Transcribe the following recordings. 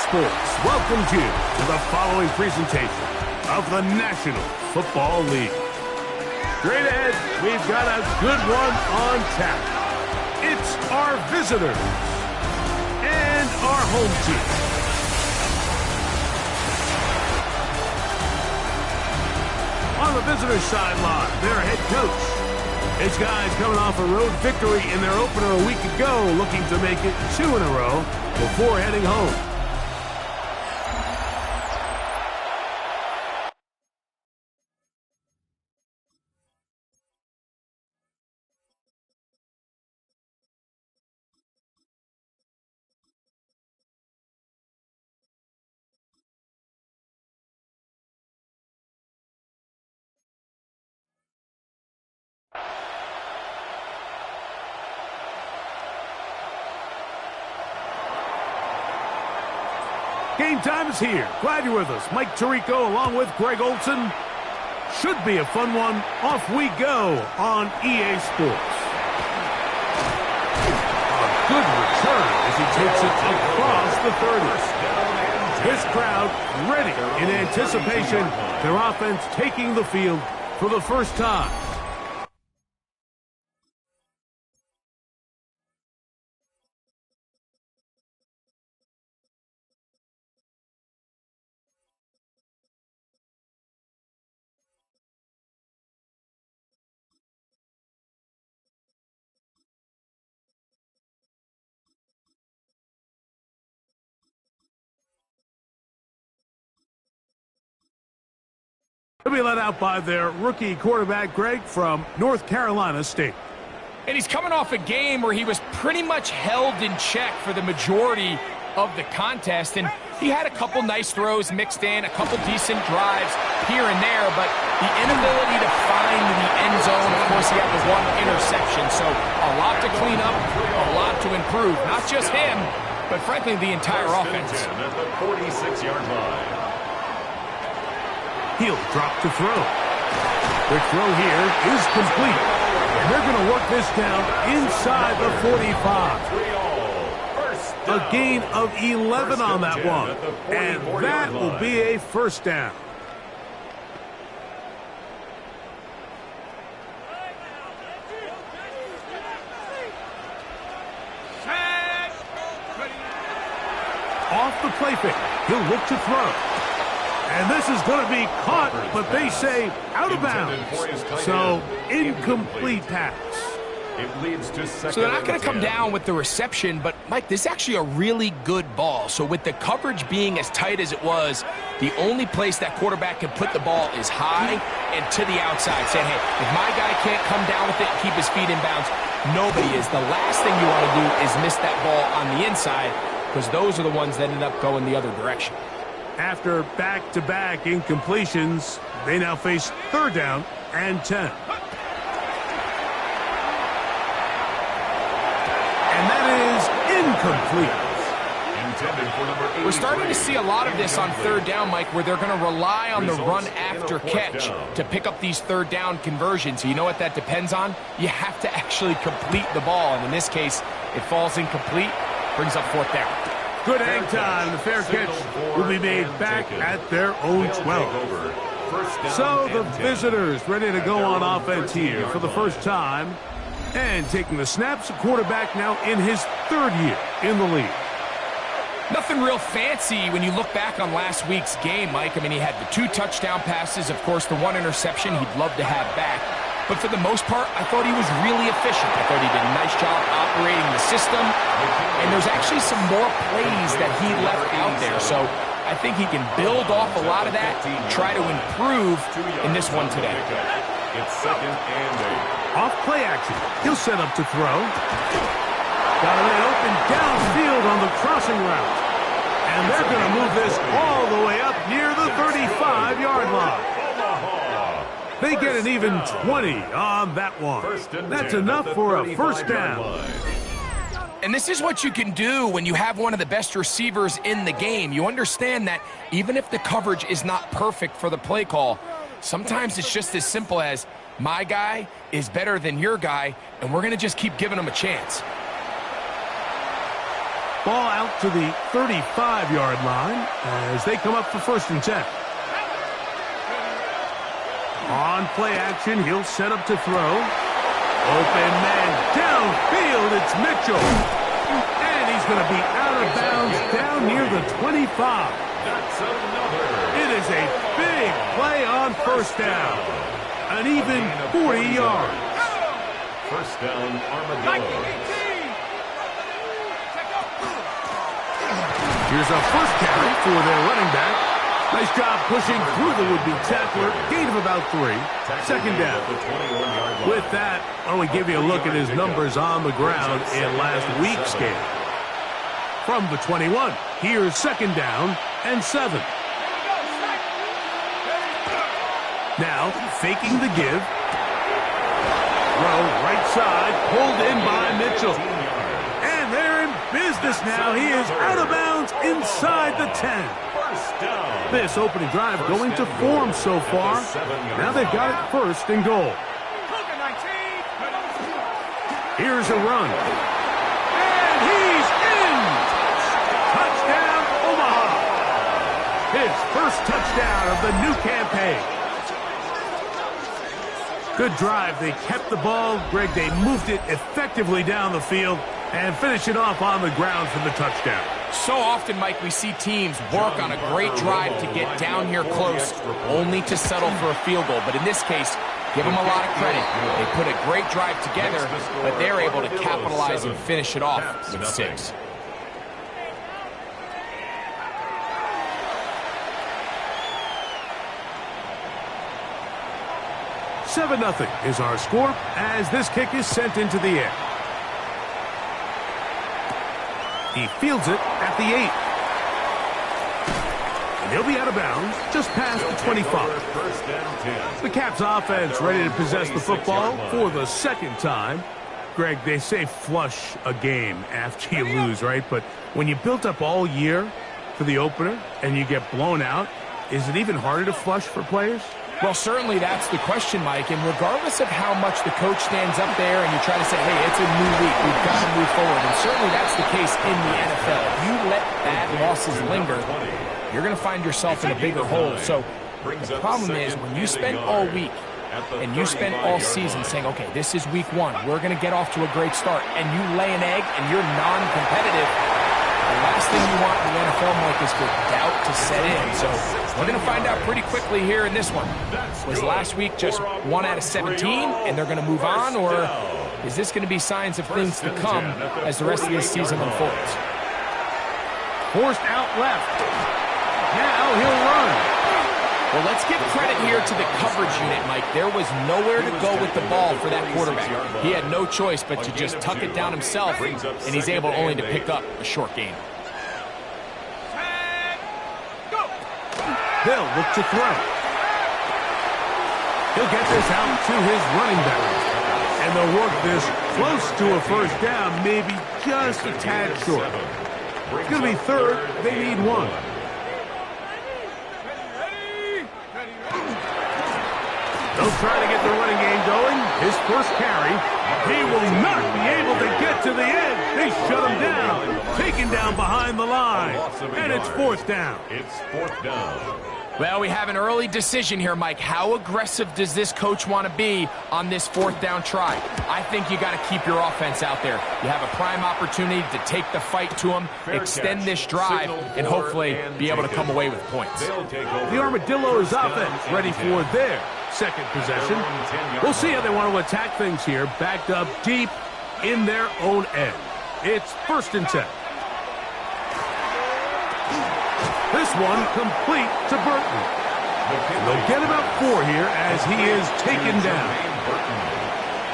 Sports welcomes you to the following presentation of the National Football League. Straight ahead, we've got a good one on tap. It's our visitors and our home team. On the visitors' sideline, their head coach. This guy's coming off a road victory in their opener a week ago, looking to make it 2 in a row before heading home. Game time is here. Glad you're with us. Mike Tirico along with Greg Olson. Should be a fun one. Off we go on EA Sports. A good return as he takes it across the 30. This crowd ready in anticipation. Their offense taking the field for the first time. They'll be let out by their rookie quarterback, Greg, from North Carolina State. And he's coming off a game where he was pretty much held in check for the majority of the contest. And he had a couple nice throws mixed in, a couple decent drives here and there, but the inability to find the end zone, of course, he had the one interception. So a lot to clean up, a lot to improve. Not just him, but frankly, the entire offense. At the 46-yard line. He'll drop to throw. Quick throw here is complete. And they're going to work this down inside the 45. A gain of 11 on that one. And that will be a first down. Off the play fake. He'll look to throw. And this is going to be caught, but they say out of bounds. So, incomplete pass. It leads to second. So they're not going to come down with the reception, but, Mike, this is actually a really good ball. So with the coverage being as tight as it was, the only place that quarterback can put the ball is high and to the outside, saying, hey, if my guy can't come down with it and keep his feet in bounds, nobody is. The last thing you want to do is miss that ball on the inside, because those are the ones that end up going the other direction. After back-to-back incompletions, they now face 3rd down and 10. And that is incomplete. We're starting to see a lot of this on 3rd down, Mike, where they're going to rely on the run after catch to pick up these 3rd down conversions. You know what that depends on? You have to actually complete the ball, and in this case, it falls incomplete, brings up 4th down. Good hang time. The fair catch will be made back at their own 12. So the visitors ready to go on offense here for the first time. And taking the snaps, a quarterback now in his 3rd year in the league. Nothing real fancy when you look back on last week's game, Mike. I mean, he had the 2 touchdown passes, of course, the 1 interception he'd love to have back. But for the most part, I thought he was really efficient. I thought he did a nice job operating the system. And there's actually some more plays that he left out there. So I think he can build off a lot of that and try to improve in this one today. It's 2nd and 8. Off play action. He'll set up to throw. Got a man open downfield on the crossing route. And they're going to move this all the way up near the 35-yard line. They get an even 20 on that one. That's enough for a first down. And this is what you can do when you have one of the best receivers in the game. You understand that even if the coverage is not perfect for the play call, sometimes it's just as simple as my guy is better than your guy, and we're going to just keep giving him a chance. Ball out to the 35-yard line as they come up for 1st and 10. On play action, he'll set up to throw. Open man downfield, it's Mitchell. And he's going to be out of bounds down near the 25. That's another. It is a big play on 1st down. An even 40 yards. 1st down, Armadillo. Here's a 1st carry for their running back. Nice job pushing through the would-be tackler. Gain of about 3. 2nd down. With that, why don't we give you a look at his numbers on the ground in last week's game. From the 21, here's 2nd down and 7. Now, faking the give. Throw right side, pulled in by Mitchell. And they're in business now. He is out of bounds inside the 10. This opening drive going to form so far. Now they've got it 1st and goal. Here's a run. And he's in! Touchdown, Omaha! His 1st touchdown of the new campaign. Good drive. They kept the ball. Greg, they moved it effectively down the field and finish it off on the ground for the touchdown. So often, Mike, we see teams work on a great drive to get down here close, only to settle for a field goal. But in this case, give them a lot of credit. They put a great drive together, but they're able to capitalize and finish it off with 6. "7-0 is our score as this kick is sent into the air. He fields it at the 8. And he'll be out of bounds just past the 25. The Caps offense ready to possess the football for the 2nd time. Greg, they say flush a game after you lose, right? But when you built up all year for the opener and you get blown out, is it even harder to flush for players? Well, certainly that's the question, Mike. And regardless of how much the coach stands up there and you try to say, hey, it's a new week, we've got to move forward. And certainly that's the case in the NFL. If you let bad losses linger, you're going to find yourself in a bigger hole. So the problem is when you spend all week and you spend all season saying, okay, this is week 1, we're going to get off to a great start, and you lay an egg and you're non-competitive, the last thing you want in the NFL, Mike, is for doubt to set in. So we're going to find out pretty quickly here in this one. Was last week just 1 out of 17 and they're going to move on, or is this going to be signs of things to come as the rest of this season unfolds? Forced out left. Now he'll run. Well, let's give credit here to the coverage unit, Mike. There was nowhere to go with the ball for that quarterback. He had no choice but to just tuck it down himself, and he's able only to pick up a short gain. They'll look to throw. He'll get this out to his running back. And they'll work this close to a 1st down, maybe just a tad short. It's going to be 3rd. They need 1. They'll try to get the running game going. His 1st carry. He will not be able to get to the end. They shut him down. Taken down behind the line. And it's 4th down. It's 4th down. Well, we have an early decision here, Mike. How aggressive does this coach want to be on this 4th down try? I think you got to keep your offense out there. You have a prime opportunity to take the fight to them, extend this drive, and hopefully be able to come away with points. The Armadillos offense ready for their 2nd possession. We'll see how they want to attack things here, backed up deep in their own end. It's 1st and 10. This one complete to Burton. They'll get about 4 here as he is taken down.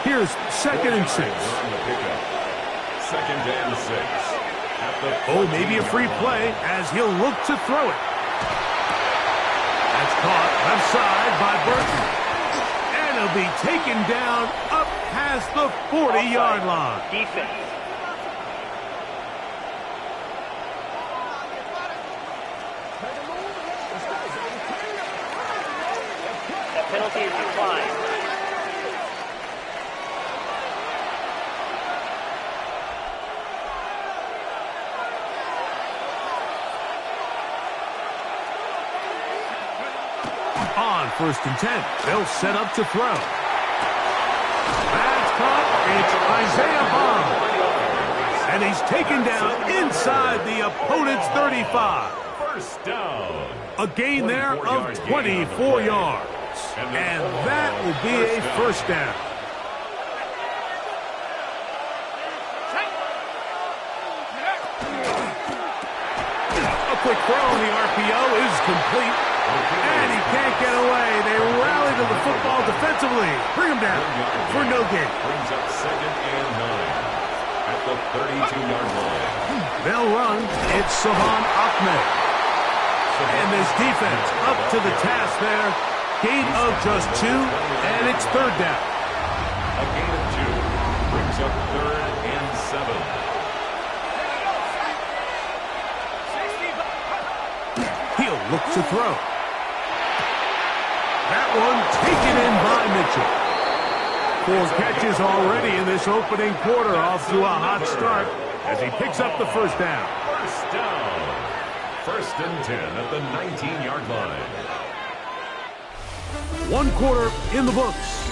Here's 2nd and 6. 2nd and 6. Oh, maybe a free play as he'll look to throw it. That's caught left side by Burton. And he'll be taken down up past the 40-yard line. Defense. Penalty is declined. first and 10. They'll set up to throw. That's caught. It's Isaiah Bond. And he's taken down inside the opponent's 35. First down. A gain there of 24 yards. And that will be a first down. A quick throw on the RPO is complete. And he can't get away. They rally to the football defensively. Bring him down for no gain. Brings up 2nd and 9 at the 32-yard line. They'll run. It's Savon Ahmed. And this defense up to the task there. Gain of just 2, and it's third down. A gain of 2 brings up 3rd and 7. He'll look to throw. That one taken in by Mitchell. 4 catches already in this opening quarter, off to a hot start as he picks up the first down. First down. 1st and 10 at the 19-yard line. 1 quarter in the books.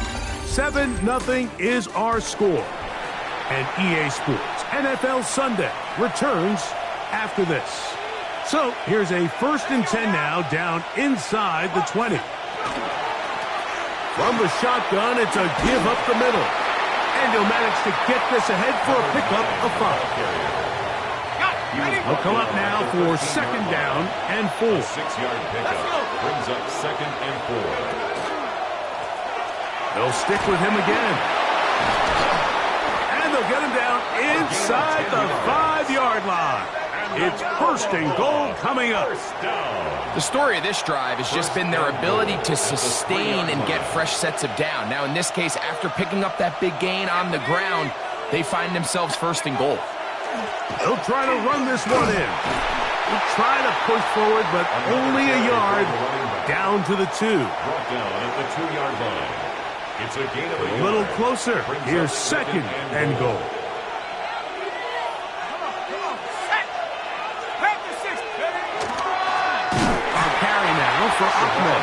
7-0 is our score. And EA Sports NFL Sunday returns after this. So here's a 1st and 10 now, down inside the 20. From the shotgun, it's a give up the middle. And he'll manage to get this ahead for a pickup of 5. He'll come up now for 2nd down and 4. 6-yard pickup brings up 2nd and 4. They'll stick with him again. And they'll get him down inside the 5-yard line. It's 1st and goal coming up. The story of this drive has just been their ability to sustain and get fresh sets of down. Now, in this case, after picking up that big gain on the ground, they find themselves 1st and goal. They'll try to run this one in. They'll try to push forward, but only a yard down to the 2. Brought down at the 2-yard line. It's a gain of a little closer. Here's 2nd and goal. A carry now for Ahmed.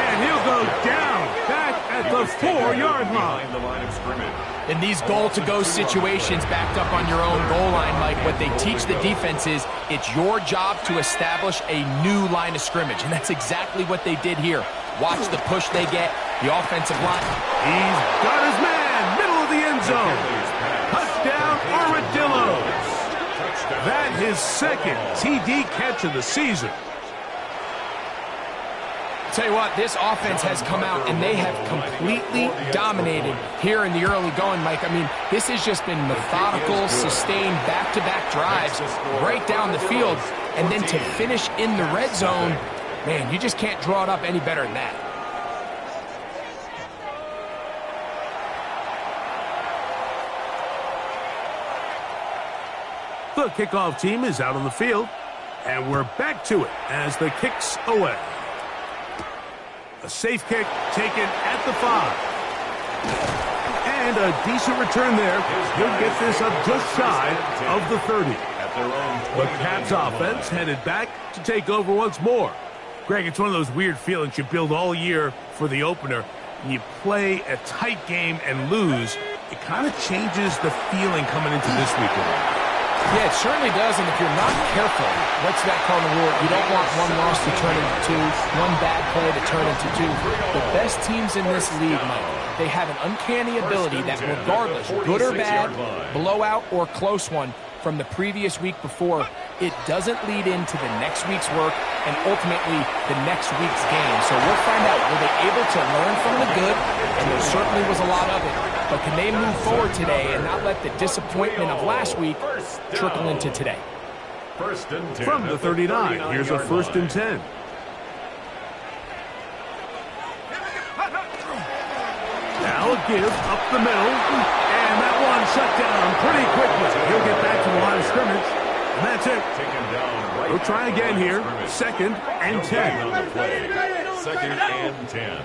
And he'll go down back at the 4-yard line. The line of scrimmage. In these goal-to-go situations backed up on your own goal line, Mike, what they teach the defense is it's your job to establish a new line of scrimmage, and that's exactly what they did here. Watch the push they get, the offensive line. He's got his man, middle of the end zone. Touchdown, Armadillos. That his 2nd TD catch of the season. Tell you what, this offense has come out and they have completely dominated here in the early going, Mike. I mean, this has just been methodical, sustained, back-to-back drives right down the field. And then to finish in the red zone, man, you just can't draw it up any better than that. The kickoff team is out on the field, and we're back to it as the kick's away. A safe kick taken at the 5. And a decent return there. He'll get this up just shy of the 30. The Caps offense headed back to take over once more. Greg, it's one of those weird feelings you build all year for the opener. You play a tight game and lose. It kind of changes the feeling coming into this weekend. Yeah, it certainly does, and if you're not careful, what's that called in the rule? You don't want one loss to turn into 2, one bad play to turn into 2. The best teams in this league, Mike, they have an uncanny ability that regardless, good or bad, blowout or close one from the previous week before, it doesn't lead into the next week's work and ultimately the next week's game. So we'll find out, were they able to learn from the good? And there certainly was a lot of it. But can they move forward today and not let the disappointment of last week trickle into today? From the 39, here's a 1st and 10. Now a give up the middle, and that one shut down pretty quickly. He'll get back to the line of scrimmage, and that's it. We'll try again here. 2nd and 10. 2nd and 10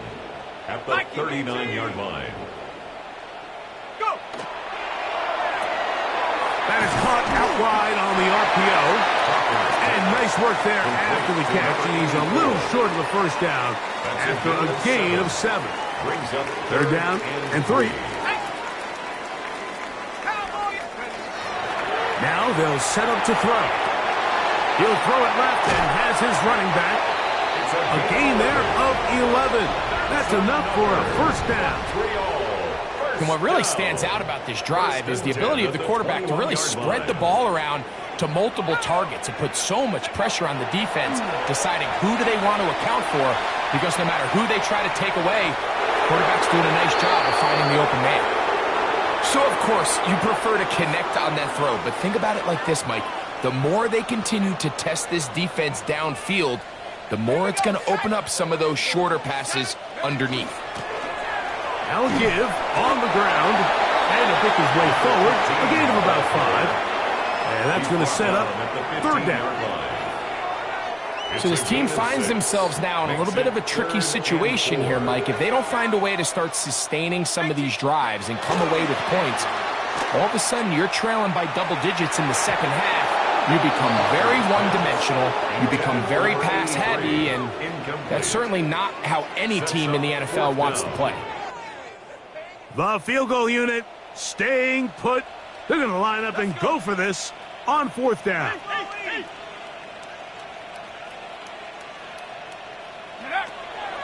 at the 39-yard line. That is caught out wide on the RPO. And nice work there after the catch. He's a little short of the first down after a gain of 7. Third down and 3. Now they'll set up to throw. He'll throw it left and has his running back. A gain there of 11. That's enough for a first down. And what really stands out about this drive is the ability of the quarterback to really spread the ball around to multiple targets. It puts so much pressure on the defense, deciding who do they want to account for, because no matter who they try to take away, the quarterback's doing a nice job of finding the open man. So, of course, you prefer to connect on that throw, but think about it like this, Mike. The more they continue to test this defense downfield, the more it's going to open up some of those shorter passes underneath. Now give on the ground, and to pick his way forward, a gain of about 5. And that's going to set up third down. So this team finds themselves now in a little bit of a tricky situation here, Mike. If they don't find a way to start sustaining some of these drives and come away with points, all of a sudden you're trailing by double digits in the second half. You become very one-dimensional, you become very pass-heavy, and that's certainly not how any team in the NFL wants to play. The field goal unit staying put. They're going to line up and go for this on fourth down.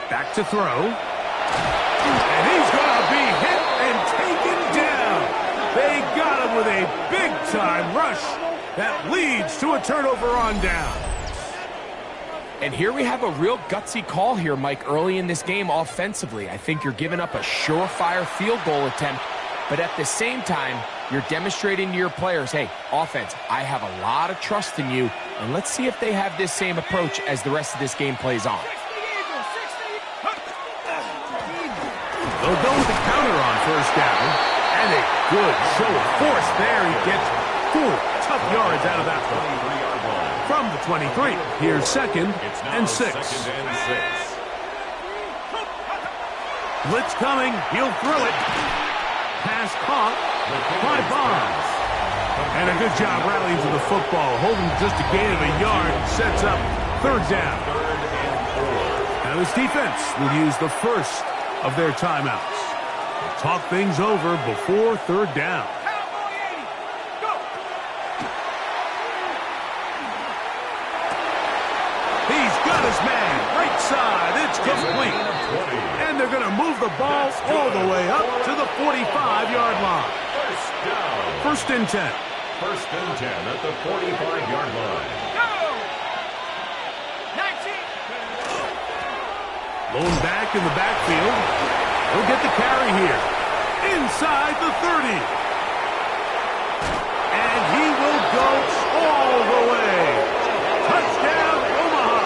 Back to throw. And he's going to be hit and taken down. They got him with a big-time rush that leads to a turnover on down. And here we have a real gutsy call here, Mike, early in this game offensively. I think you're giving up a surefire field goal attempt, but at the same time, you're demonstrating to your players, hey, offense, I have a lot of trust in you, and let's see if they have this same approach as the rest of this game plays on. They'll go with the counter on first down, and a good show of force there. He gets 4 tough yards out of that one. From the 23, here's second and 6. Blitz coming, he'll throw it. Pass caught by Bonds. And a good job rallying to the football, holding just a gain of a yard, sets up third down. Now this defense will use the first of their timeouts. Talk things over before third down. He's got his man, right side, it's complete. And they're going to move the ball all the way up to the 45-yard line. First and 10. First and 10 at the 45-yard line. Lone back in the backfield. He'll get the carry here. Inside the 30. And he will go all the way. Touchdown, Omaha.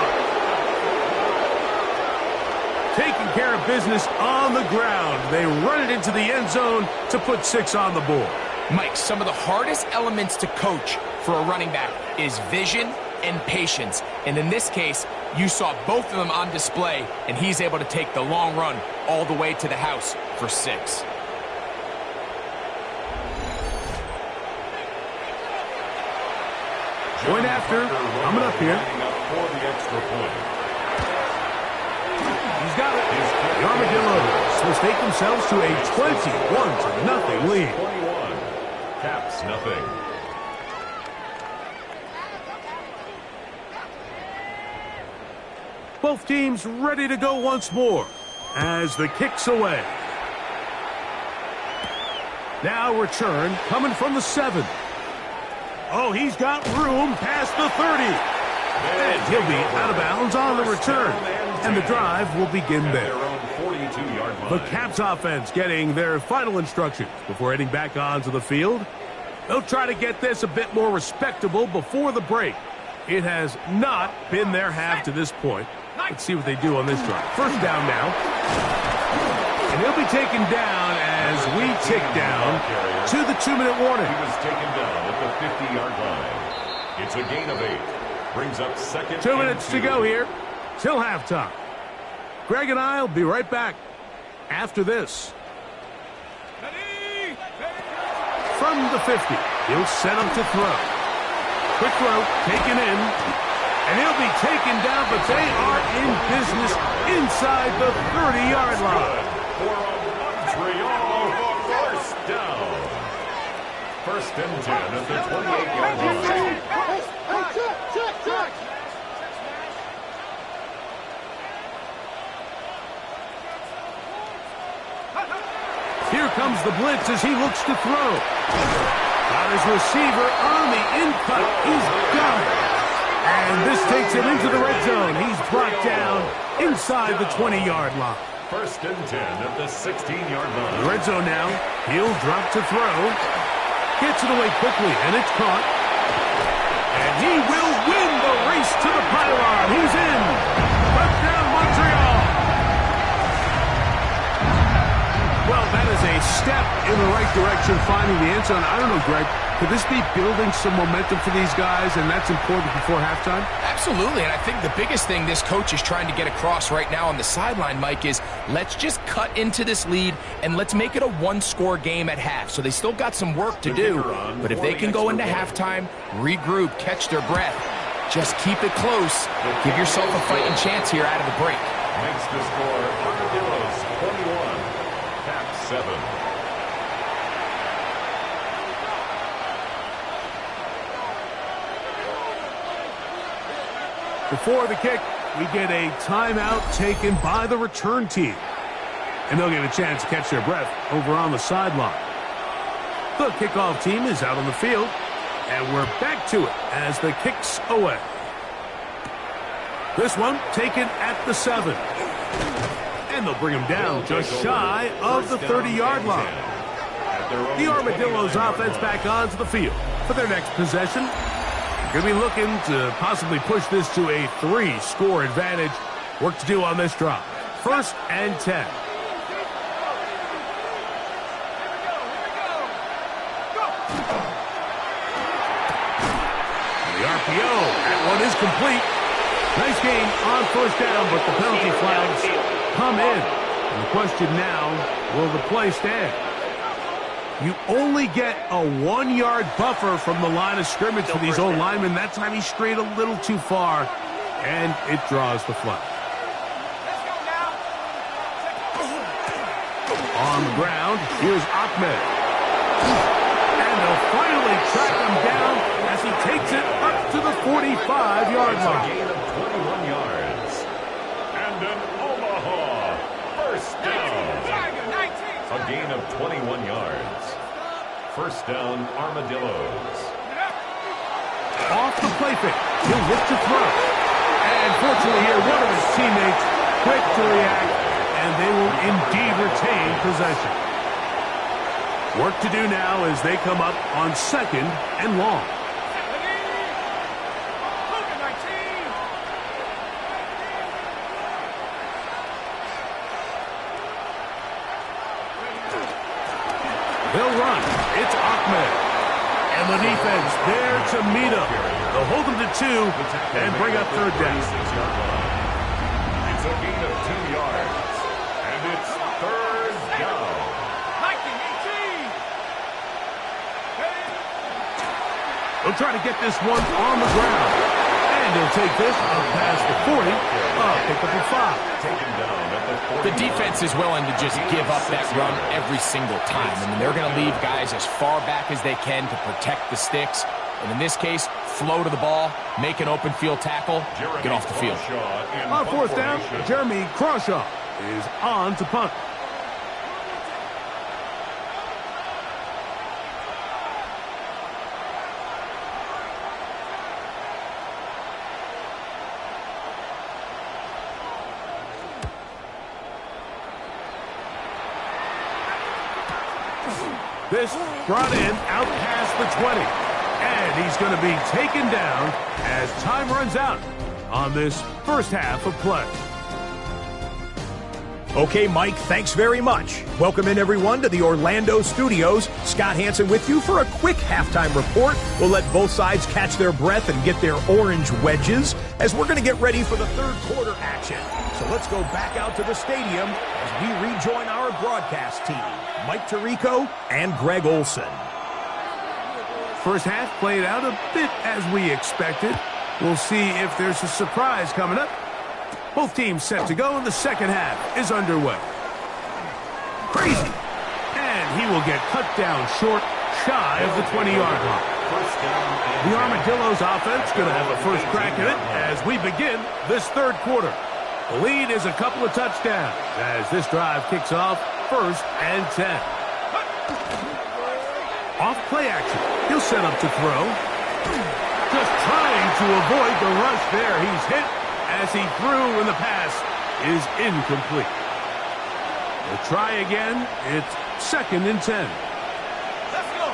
Taking care of business on the ground. They run it into the end zone to put 6 on the board. Mike, some of the hardest elements to coach for a running back is vision and patience. And in this case, you saw both of them on display, and he's able to take the long run all the way to the house for 6. Point after, coming up here. He's got it. The Armadillos mistake themselves to a 21-0 lead. 21. Caps nothing. Both teams ready to go once more as the kick's away. Now return coming from the 7. Oh, he's got room past the 30. And he'll be out of bounds on the return. And the drive will begin there. The Caps offense getting their final instructions before heading back onto the field. They'll try to get this a bit more respectable before the break. It has not been their half to this point. Let's see what they do on this drive. First down now. And he'll be taken down as we tick down to the 2-minute warning. He was taken down at the 50-yard line. It's a gain of 8. Brings up second. 2 minutes to go here till halftime. Greg and I will be right back after this. From the 50, he'll set him to throw. Quick throw, taken in. And he'll be taken down, but they are in business inside the 30-yard line. For a Montreal first down. First and 10 at the 28-yard line. Here comes the blitz as he looks to throw. Got his receiver on the in-cut. He's got it. And this takes him into the red zone. He's brought down inside the 20-yard line. First and 10 at the 16-yard line. The red zone now. He'll drop to throw. Gets it away quickly, and it's caught. And he will win the race to the pylon. He's in. Touchdown, Montreal. Well, that is a step in the right direction, finding the end zone. I don't know, Greg. Could this be building some momentum for these guys, and that's important before halftime? Absolutely, and I think the biggest thing this coach is trying to get across right now on the sideline, Mike, is let's just cut into this lead, and let's make it a one-score game at half. So they still got some work to do, but if they can go into halftime, regroup, catch their breath, just keep it close, give yourself a fighting chance here out of the break. Makes the score Armadillos 21, Cap 7. Before the kick, we get a timeout taken by the return team. And they'll get a chance to catch their breath over on the sideline. The kickoff team is out on the field, and we're back to it as the kick's away. This one taken at the 7. And they'll bring him down just shy of the 30-yard line. The Armadillos offense back onto the field for their next possession. Going to be looking to possibly push this to a 3-score advantage. Work to do on this drive. First and 10. The RPO. That one is complete. Nice game on first down, but the penalty flags come in. And the question now, will the play stand? You only get a 1-yard buffer from the line of scrimmage for these old linemen. That time he strayed a little too far, and it draws the flag. On the ground, here's Ahmed. And they'll finally track him down as he takes it up to the 45-yard line. A gain of 21 yards. And an Omaha first down. A gain of 21 yards. First down, Armadillos. Off the play fake. He'll look to throw. And fortunately here, one of his teammates quick to react, and they will indeed retain possession. Work to do now as they come up on 2nd and long. They'll run. It's Ahmed. And the defense there to meet him. They'll hold him to 2 and bring up third down. It's a gain of 2 yards. And it's third down. They'll try to get this one on the ground. And he'll take this up past the 40. Pick up a 5. Taken down at the 40. The defense is willing to just give up that run every single time. I mean, they're going to leave guys as far back as they can to protect the sticks. And in this case, flow to the ball, make an open field tackle, get off the field. On fourth down, Jeremy Crawshaw is on to punt. This brought in out past the 20. And he's going to be taken down as time runs out on this first half of play. Okay, Mike, thanks very much. Welcome in, everyone, to the Orlando studios. Scott Hansen with you for a quick halftime report. We'll let both sides catch their breath and get their orange wedges as we're going to get ready for the third quarter action. So let's go back out to the stadium as we rejoin our broadcast team, Mike Tirico and Greg Olson. First half played out a bit as we expected. We'll see if there's a surprise coming up. Both teams set to go, and the second half is underway. Crazy. And he will get cut down short, shy of the 20-yard line. The Armadillos offense going to have a first crack at it as we begin this third quarter. The lead is a couple of touchdowns as this drive kicks off 1st and 10. Off play action. He'll set up to throw. Just trying to avoid the rush there. He's hit as he threw, and the pass is incomplete. We'll try again. It's 2nd and 10. Let's go.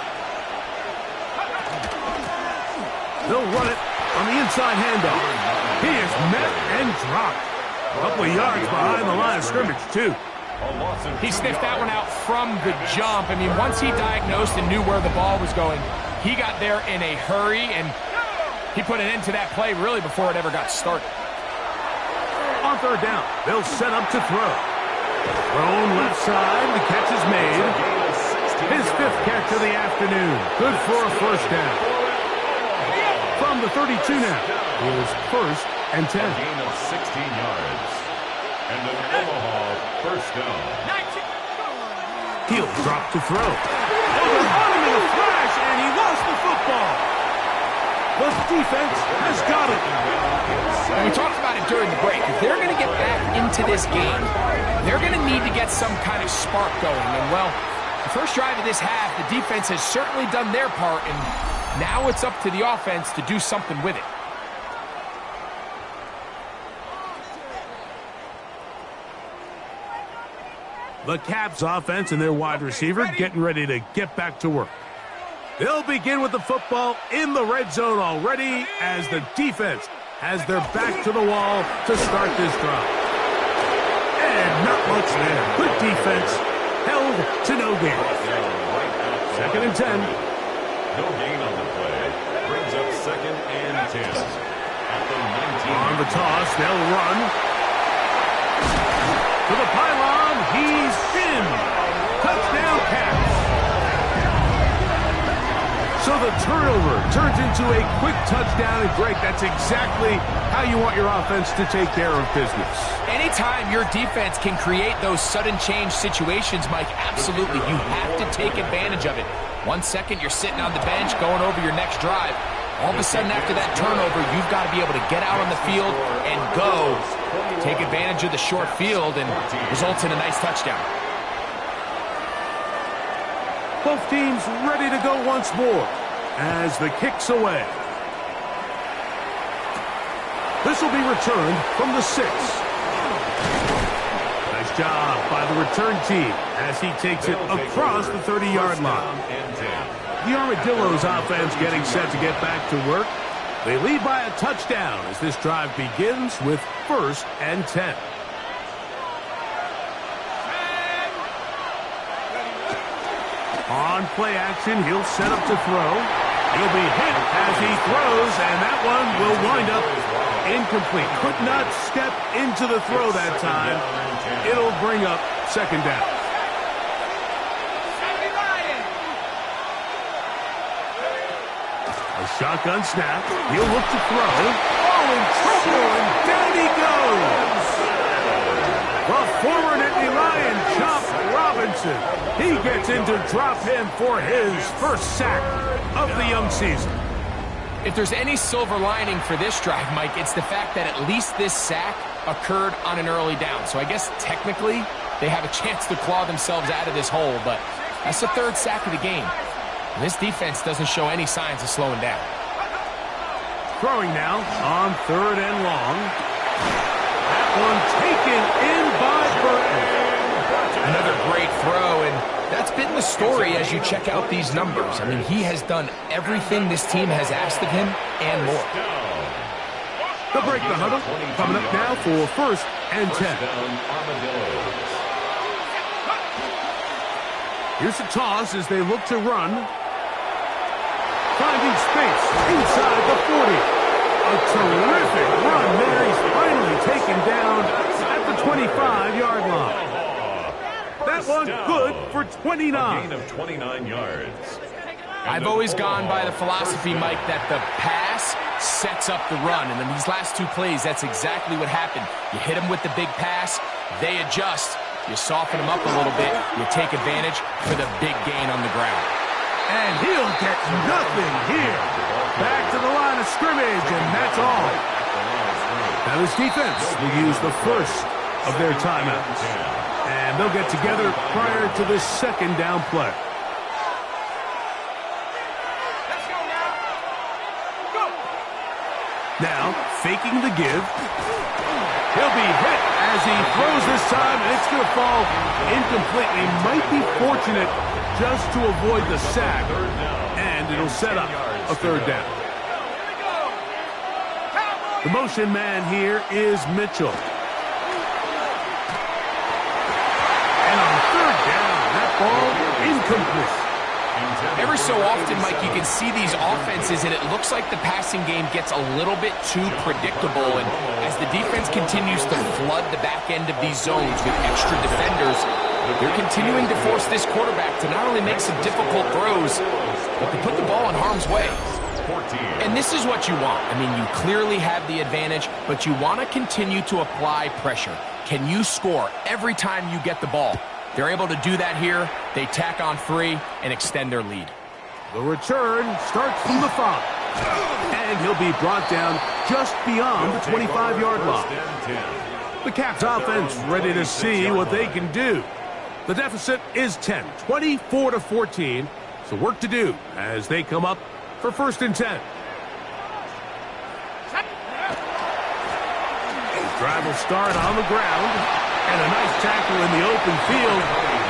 They'll run it on the inside handoff. He is met and dropped. A couple of yards behind the line of scrimmage, too. He sniffed that one out from the jump. I mean, once he diagnosed and knew where the ball was going, he got there in a hurry, and he put an end to that play really before it ever got started. On 3rd down, they'll set up to throw. Thrown left side, the catch is made. His 5th catch of the afternoon. Good for a first down. From the 32 now, is 1st and 10. A gain of 16 yards. And an Omaha first down. He'll drop to throw. Oh, they're on him in a flash, and he lost the football. The defense has got it. And we talked about it during the break. If they're going to get back into this game, they're going to need to get some kind of spark going. And, well, the first drive of this half, the defense has certainly done their part, and now it's up to the offense to do something with it. The Caps offense and their wide receiver getting ready to get back to work. They'll begin with the football in the red zone already as the defense has their back to the wall to start this drive. And not much there. Good defense. Held to no gain. 2nd and 10. No gain on the play. Brings up 2nd and 10. At the 19. On the toss, they'll run. To the pylon, he's in. Touchdown Caps. So the turnover turns into a quick touchdown, and Greg, that's exactly how you want your offense to take care of business. Anytime your defense can create those sudden change situations, Mike, absolutely, you have to take advantage of it. 1 second, you're sitting on the bench going over your next drive. All of a sudden, after that turnover, you've got to be able to get out on the field and go. Take advantage of the short field and results in a nice touchdown. Both teams ready to go once more as the kick's away. This will be returned from the 6. Nice job by the return team as he takes it across the 30-yard line. The Armadillos offense getting set to get back to work. They lead by a touchdown as this drive begins with 1st and 10. On play action, he'll set up to throw. He'll be hit as he throws, and that one will wind up incomplete. Could not step into the throw that time. It'll bring up 2nd down. A shotgun snap. He'll look to throw. Oh, in trouble, and down he goes. The former Nittany Lion, Chop Robinson. He gets in to drop him for his first sack of the young season. If there's any silver lining for this drive, Mike, it's the fact that at least this sack occurred on an early down. So I guess technically they have a chance to claw themselves out of this hole, but that's the 3rd sack of the game. And this defense doesn't show any signs of slowing down. Throwing now on 3rd and long. That one taken in by Burton. Another great throw, and that's been the story as you check out these numbers. I mean, he has done everything this team has asked of him and more. They'll break the huddle. Coming up now for 1st and 10. Here's a toss as they look to run. Finding space inside the 40. A terrific run there. He's finally taken down at the 25-yard line. That one good for 29. A gain of 29 yards. I've always gone by the philosophy, Mike, that the pass sets up the run. And in these last two plays, that's exactly what happened. You hit them with the big pass, they adjust. You soften them up a little bit, you take advantage for the big gain on the ground. And he'll get nothing here. Back to the line of scrimmage, and that's all. Now this defense will use the first of their timeouts. And they'll get together prior to this second down play. Let's go now. Go. Now, faking the give. He'll be hit as he throws this time, and it's going to fall incompletely. Might be fortunate just to avoid the sack, and it'll set up a third down. The motion man here is Mitchell. And on third down, that ball incomplete. Every so often, Mike, you can see these offenses, and it looks like the passing game gets a little bit too predictable. And as the defense continues to flood the back end of these zones with extra defenders, they're continuing to force this quarterback to not only make some difficult throws, but to put the ball in harm's way. And this is what you want. I mean, you clearly have the advantage, but you want to continue to apply pressure. Can you score every time you get the ball? They're able to do that here. They tack on 3 and extend their lead. The return starts from the 5. And he'll be brought down just beyond the 25-yard line. The Caps offense ready to see what they can do. The deficit is 10, 24-14. So work to do as they come up for 1st and 10. The drive will start on the ground. And a nice tackle in the open field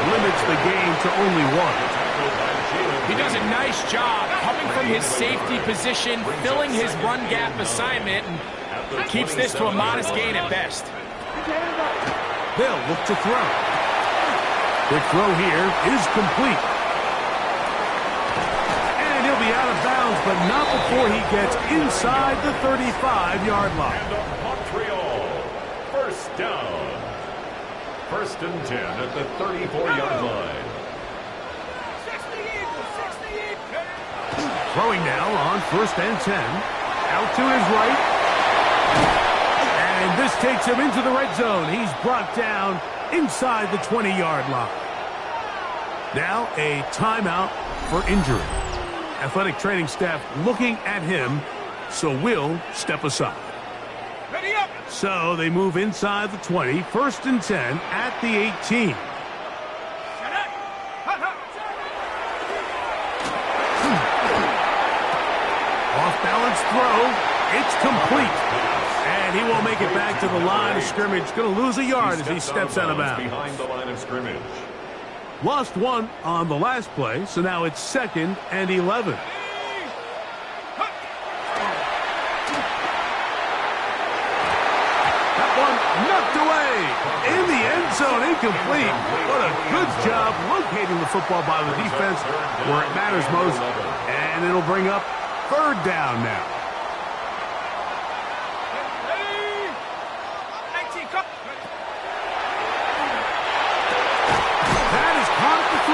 limits the gain to only 1. He does a nice job coming from his safety position, filling his run gap assignment, and keeps this to a modest gain at best. They'll look to throw. The throw here is complete. And he'll be out of bounds, but not before he gets inside the 35-yard line. And Montreal, 1st down. 1st and 10 at the 34-yard line. Throwing now on 1st and 10. Out to his right. And this takes him into the red zone. He's brought down inside the 20-yard line. Now a timeout for injury. Athletic training staff looking at him, so will step aside. Ready up. So they move inside the 20, 1st and 10 at the 18. Off-balance throw. It's complete. And he won't make it back to the line of scrimmage. Going to lose a yard as he steps out of bounds. Behind the line of scrimmage. Lost 1 on the last play, so now it's 2nd and 11. Knocked away in the end zone, incomplete. What a good job locating the football by the defense where it matters most. And it'll bring up 3rd down now. That is caught at the 3.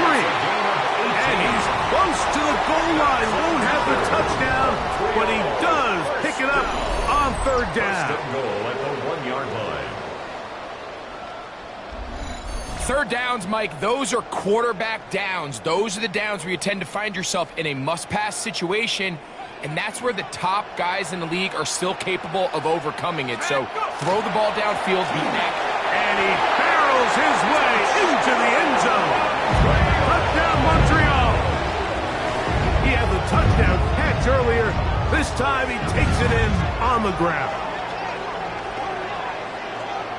And he's close to the goal line. Won't have the touchdown, but he does pick it up on 3rd down. Goal at the 1-yard line. 3rd downs, Mike, those are quarterback downs. Those are the downs where you tend to find yourself in a must-pass situation, and that's where the top guys in the league are still capable of overcoming it. So throw the ball downfield, be accurate. And he barrels his way into the end zone. Touchdown, Montreal. He had the touchdown catch earlier. This time he takes it in on the ground.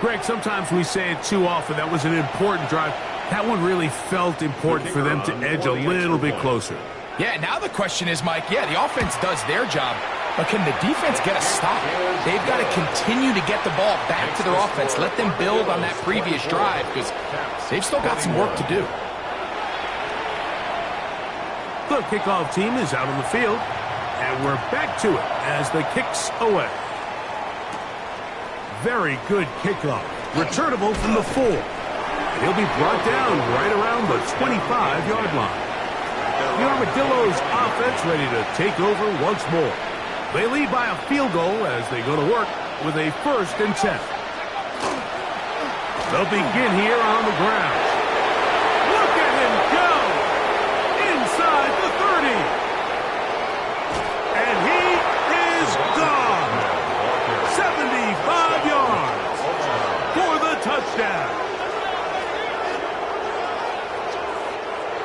Greg, sometimes we say it too often. That was an important drive. That one really felt important for them to edge a little bit closer. Yeah, now the question is, Mike, yeah, the offense does their job, but can the defense get a stop? They've got to continue to get the ball back to their offense. Let them build on that previous drive because they've still got some work to do. The kickoff team is out on the field, and we're back to it as the kick's away. Very good kickoff. Returnable from the 4. And he'll be brought down right around the 25-yard line. The Armadillos offense ready to take over once more. They lead by a field goal as they go to work with a 1st and 10. They'll begin here on the ground. Look at him go! Inside the 30. And he is gone. 75 yards for the touchdown.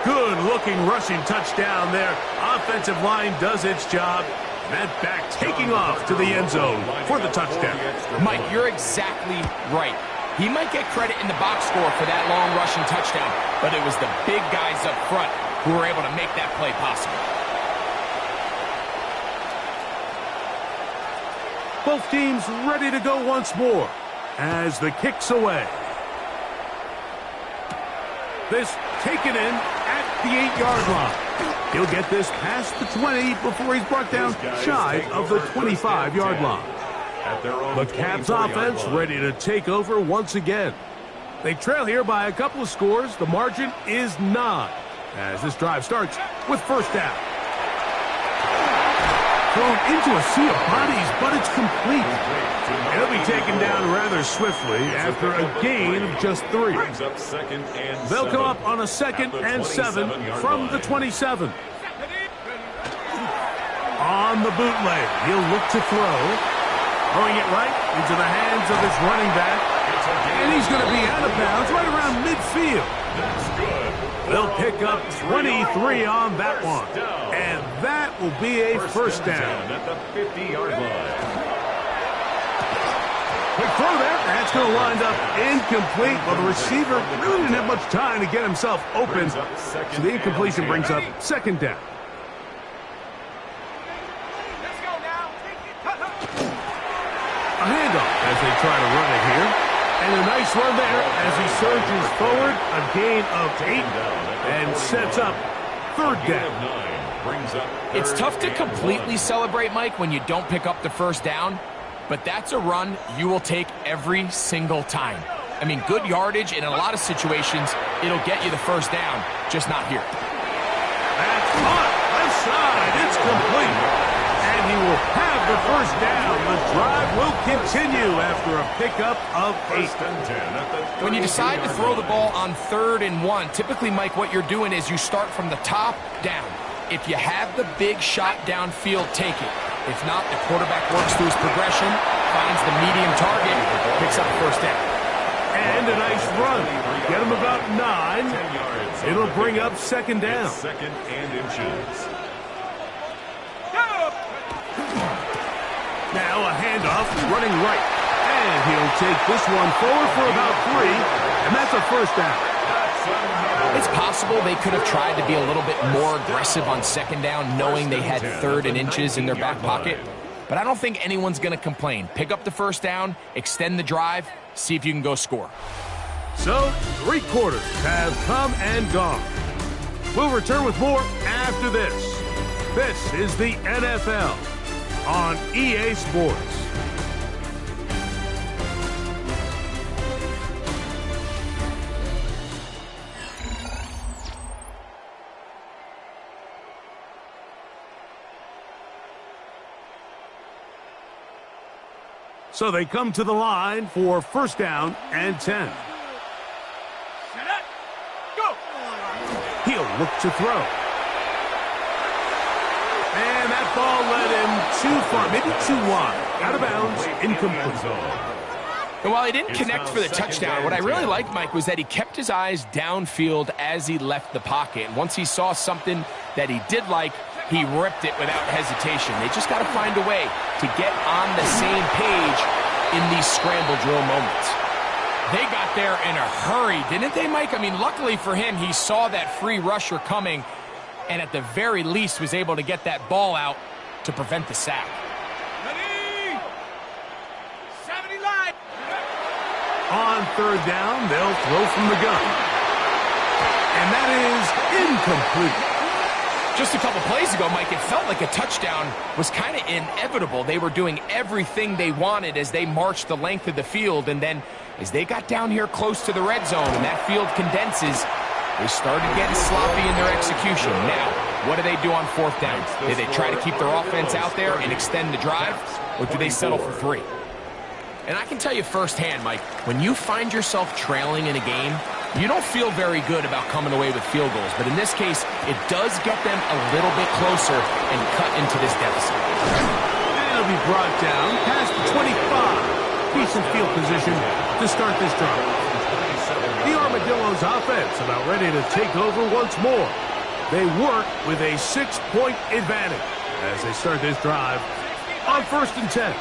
Good-looking rushing touchdown there. Offensive line does its job. That back taking off to the end zone for the touchdown. Mike, you're exactly right. He might get credit in the box score for that long rushing touchdown, but it was the big guys up front who were able to make that play possible. Both teams ready to go once more as the kick's away. This taken in at the 8-yard line. He'll get this past the 20 before he's brought down shy of the 25-yard line. The Caps offense ready to take over once again. They trail here by a couple of scores. The margin is 9 as this drive starts with 1st down. Thrown into a sea of bodies, but it's complete. He'll be taken down rather swiftly after a gain of just 3. They'll come up on a 2nd and 7 from the 27. On the bootleg, he'll look to throw. Throwing it right into the hands of his running back. And he's going to be out of bounds right around midfield. They'll pick up 23 on that one. And that will be a 1st down. At the 50-yard line. Quick throw there. That's going to wind up incomplete. Well, the receiver really didn't have much time to get himself open. So the incompletion brings up 2nd down. A handoff as they try to run it here. And a nice run there as he surges forward. A gain of 8 and sets up 3rd down. It's tough to completely celebrate, Mike, when you don't pick up the 1st down, but that's a run you will take every single time. I mean, good yardage, and in a lot of situations, it'll get you the 1st down, just not here. That's caught. Left side. It's complete. And he will have the 1st down. The drive will continue after a pickup of 8. When you decide to throw the ball on 3rd and 1, typically, Mike, what you're doing is you start from the top down. If you have the big shot downfield, take it. If not, the quarterback works through his progression, finds the medium target, picks up the 1st down. And a nice run. Get him about 9. It'll bring up 2nd down. 2nd and inches. Now a handoff running right. And he'll take this one forward for about 3. And that's a 1st down. It's possible they could have tried to be a little bit more aggressive on 2nd down, knowing they had 3rd and inches in their back pocket. But I don't think anyone's going to complain. Pick up the 1st down, extend the drive, see if you can go score. So, 3 quarters have come and gone. We'll return with more after this. This is the NFL on EA Sports. So they come to the line for 1st down and 10. Set up. Go. He'll look to throw. And that ball led him too far, maybe too wide. Out of bounds, incomplete. And while he didn't connect for the touchdown, what I really liked, Mike, was that he kept his eyes downfield as he left the pocket. And once he saw something that he did like, he ripped it without hesitation. They just got to find a way to get on the same page in these scramble drill moments. They got there in a hurry, didn't they, Mike? I mean, luckily for him, he saw that free rusher coming and at the very least was able to get that ball out to prevent the sack. Ready. 70 line. On 3rd down, they'll throw from the gun. And that is incomplete. Just a couple plays ago, Mike, it felt like a touchdown was kind of inevitable. They were doing everything they wanted as they marched the length of the field, and then as they got down here close to the red zone and that field condenses, they started getting sloppy in their execution. Now, What do they do on fourth down? Do they try to keep their offense out there and extend the drive, or do they settle for 3? And I can tell you firsthand, Mike, when you find yourself trailing in a game, you don't feel very good about coming away with field goals. But in this case, it does get them a little bit closer and cut into this deficit. And it'll be brought down past the 25. Decent field position to start this drive. The Armadillos offense about ready to take over once more. They work with a 6-point advantage as they start this drive on 1st and 10.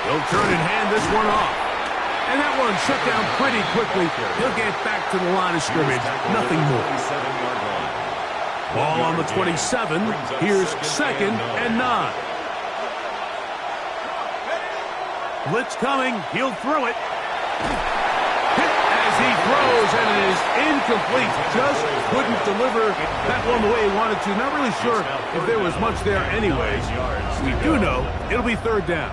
He'll turn and hand this one off. And that one shut down pretty quickly. He'll get back to the line of scrimmage. Nothing more. Ball on the 27. Here's 2nd and 9. Blitz coming. He'll throw it. As he throws, and it is incomplete. Just couldn't deliver that one the way he wanted to. Not really sure if there was much there anyways. We do know it'll be 3rd down.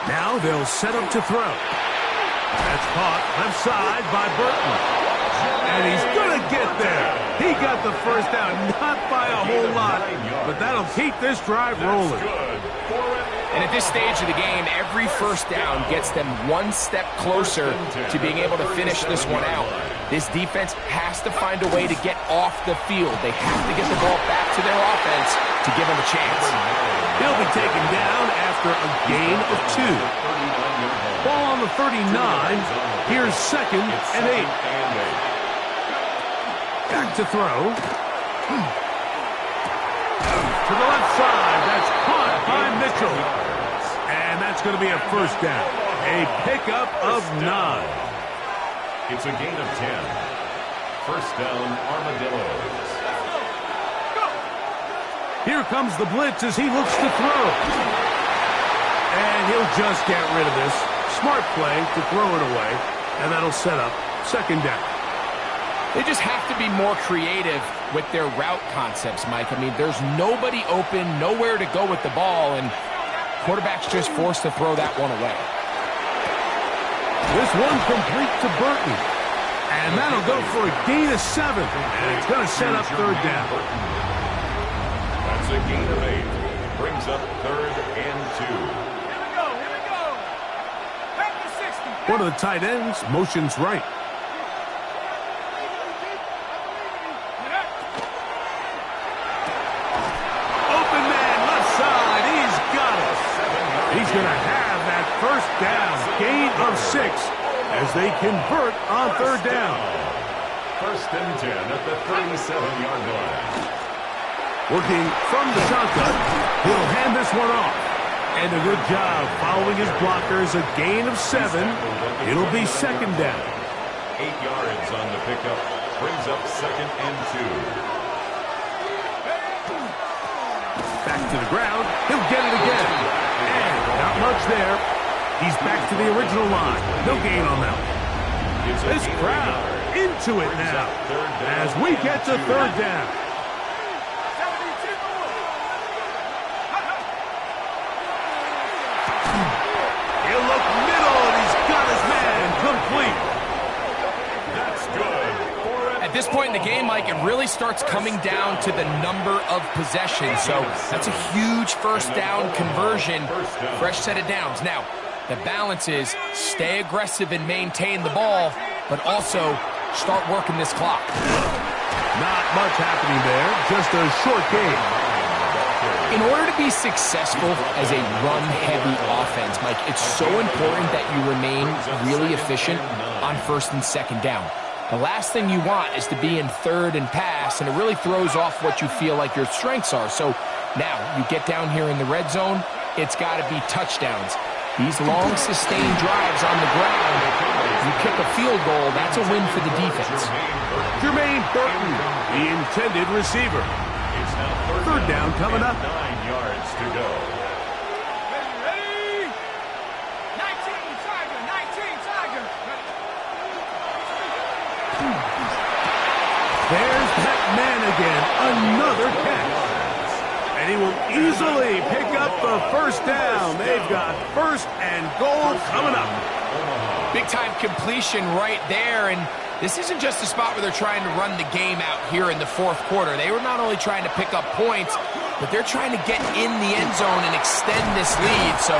Now they'll set up to throw. That's caught left side by Burton. And he's going to get there. He got the first down, not by a whole lot, but that'll keep this drive rolling. And at this stage of the game, every first down gets them one step closer to being able to finish this one out. This defense has to find a way to get off the field. They have to get the ball back to their offense to give them a chance. He'll be taken down after a gain of 2. Ball on the 39. Here's 2nd and 8. Back to throw. To the left side. That's caught by Mitchell. And that's going to be a first down. A pickup of 9. It's a gain of 10. First down, Armadillos. Here comes the blitz as he looks to throw. And he'll just get rid of this. Smart play to throw it away. And that'll set up 2nd down. They just have to be more creative with their route concepts, Mike. I mean, there's nobody open, nowhere to go with the ball, and quarterback's just forced to throw that one away. This one complete to Burton. And that'll go for a gain of 7. And it's going to set up 3rd down. That's a gain of 8. Brings up 3rd and 2. Here we go. Back to 60. One of the tight ends motions right. Open man, left side. He's got it. He's going to have that first down. Gain of 6 as they convert on 3rd down. 1st and 10 at the 37-yard line. Working from the shotgun, he'll hand this one off. And a good job following his blockers, a gain of 7. It'll be 2nd down. 8 yards on the pickup. Brings up 2nd and 2. Back to the ground. He'll get it again. And not much there. He's back to the original line. No gain on that one. This crowd into it now as we get to 3rd down. He'll look middle, and he's got his man complete. That's good. At this point in the game, Mike, it really starts coming down to the number of possessions. So that's a huge first down conversion, fresh set of downs. Now, the balance is stay aggressive and maintain the ball, but also start working this clock. Not much happening there, just a short game. In order to be successful as a run-heavy offense, Mike, it's so important that you remain really efficient on 1st and 2nd down. The last thing you want is to be in 3rd and pass, and it really throws off what you feel like your strengths are. So now you get down here in the red zone, it's got to be touchdowns. These long, sustained drives on the ground, you kick a field goal, that's a win for the defense. Jermaine Burton, the intended receiver. It's now 3rd down coming up. 9 yards to go. Ready? 19 Tiger. There's that man again, another catch. And And he will easily pick up the first down. They've got first and goal coming up. Big-time completion right there, and this isn't just a spot where they're trying to run the game out here in the fourth quarter. They were not only trying to pick up points, but they're trying to get in the end zone and extend this lead. So,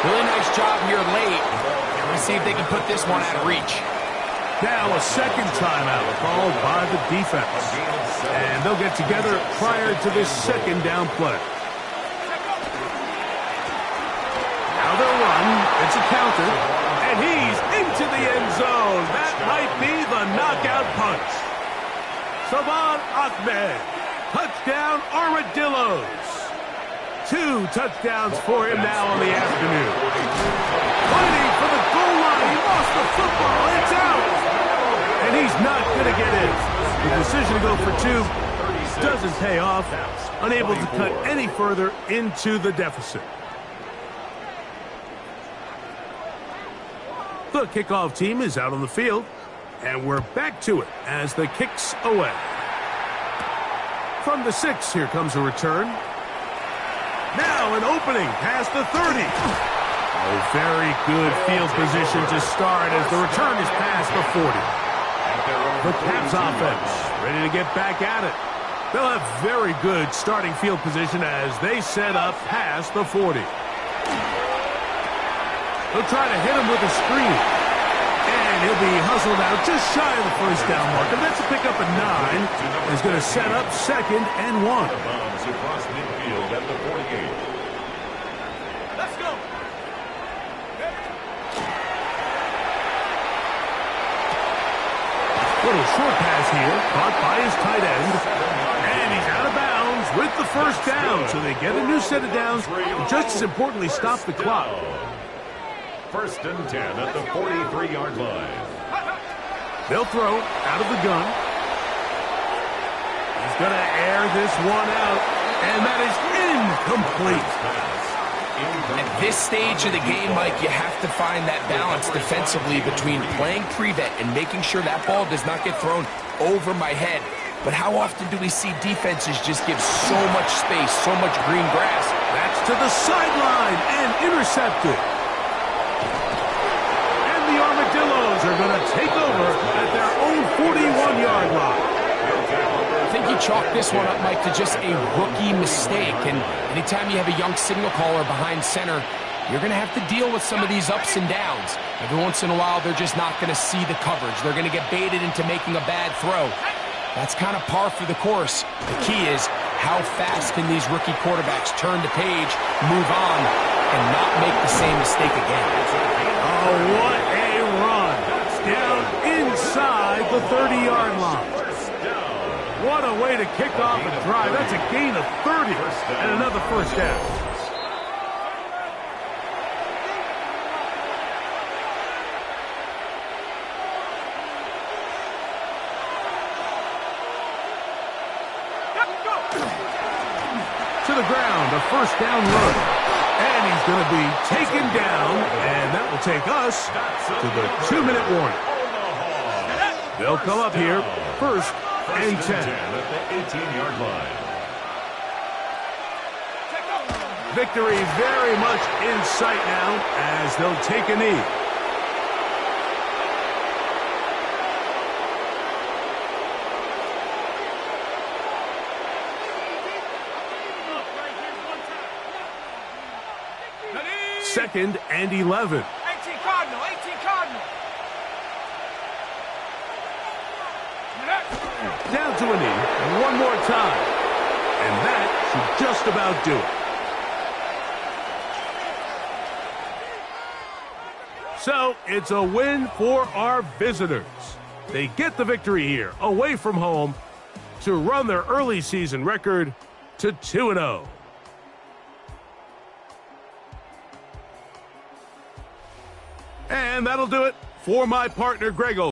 really nice job here late. Let's see if they can put this one out of reach. Now a second timeout called by the defense. And they'll get together prior to this second down play. Now they'll run. It's a counter. And he's into the end zone. That might be the knockout punch. Saban Ahmed. Touchdown Armadillos. 2 touchdowns for him now on the afternoon. Fighting for the goal line. He lost the football. It's out. And he's not going to get in. The decision to go for 2 doesn't pay off. Unable to cut any further into the deficit. The kickoff team is out on the field. And we're back to it as the kick's away. From the 6, here comes a return. Now an opening past the 30. Oh, very good field position to start as the return is past the 40. The Caps offense ready to get back at it. They'll have very good starting field position as they set up past the 40. They'll try to hit him with a screen. And he'll be hustled out just shy of the first down mark. And that's a pickup at 9. He's going to set up second and 1. Bombs across midfield at the 48. Let's go. Little short pass here, caught by his tight end. And he's out of bounds with the first down. So they get a new set of downs, and just as importantly, stop the clock. First and 10 at the 43-yard line. They'll throw out of the gun. He's going to air this one out, and that is incomplete. At this stage of the game, Mike, you have to find that balance defensively between playing prevent and making sure that ball does not get thrown over my head. But how often do we see defenses just give so much space, so much green grass? That's to the sideline and intercepted. And the Armadillos are going to take over at their own 41-yard line. I think you chalk this one up, Mike, to just a rookie mistake. And anytime you have a young signal caller behind center, you're going to have to deal with some of these ups and downs. Every once in a while, they're just not going to see the coverage. They're going to get baited into making a bad throw. That's kind of par for the course. The key is how fast can these rookie quarterbacks turn the page, move on, and not make the same mistake again. Oh, what a run. Down inside the 30-yard line. What a way to kick off a drive. That's a gain of 30 and another first down. To the ground, a first down run. And he's going to be taken down, and that will take us to the 2-minute warning. They'll come up here first and 10 at the 18-yard line. Victory very much in sight now as they'll take a knee. Second and 11. 18 Cardinal, 18 Cardinal. Down to a knee one more time. And that should just about do it. So it's a win for our visitors. They get the victory here, away from home, to run their early season record to 2-0. And that'll do it for my partner, Grego.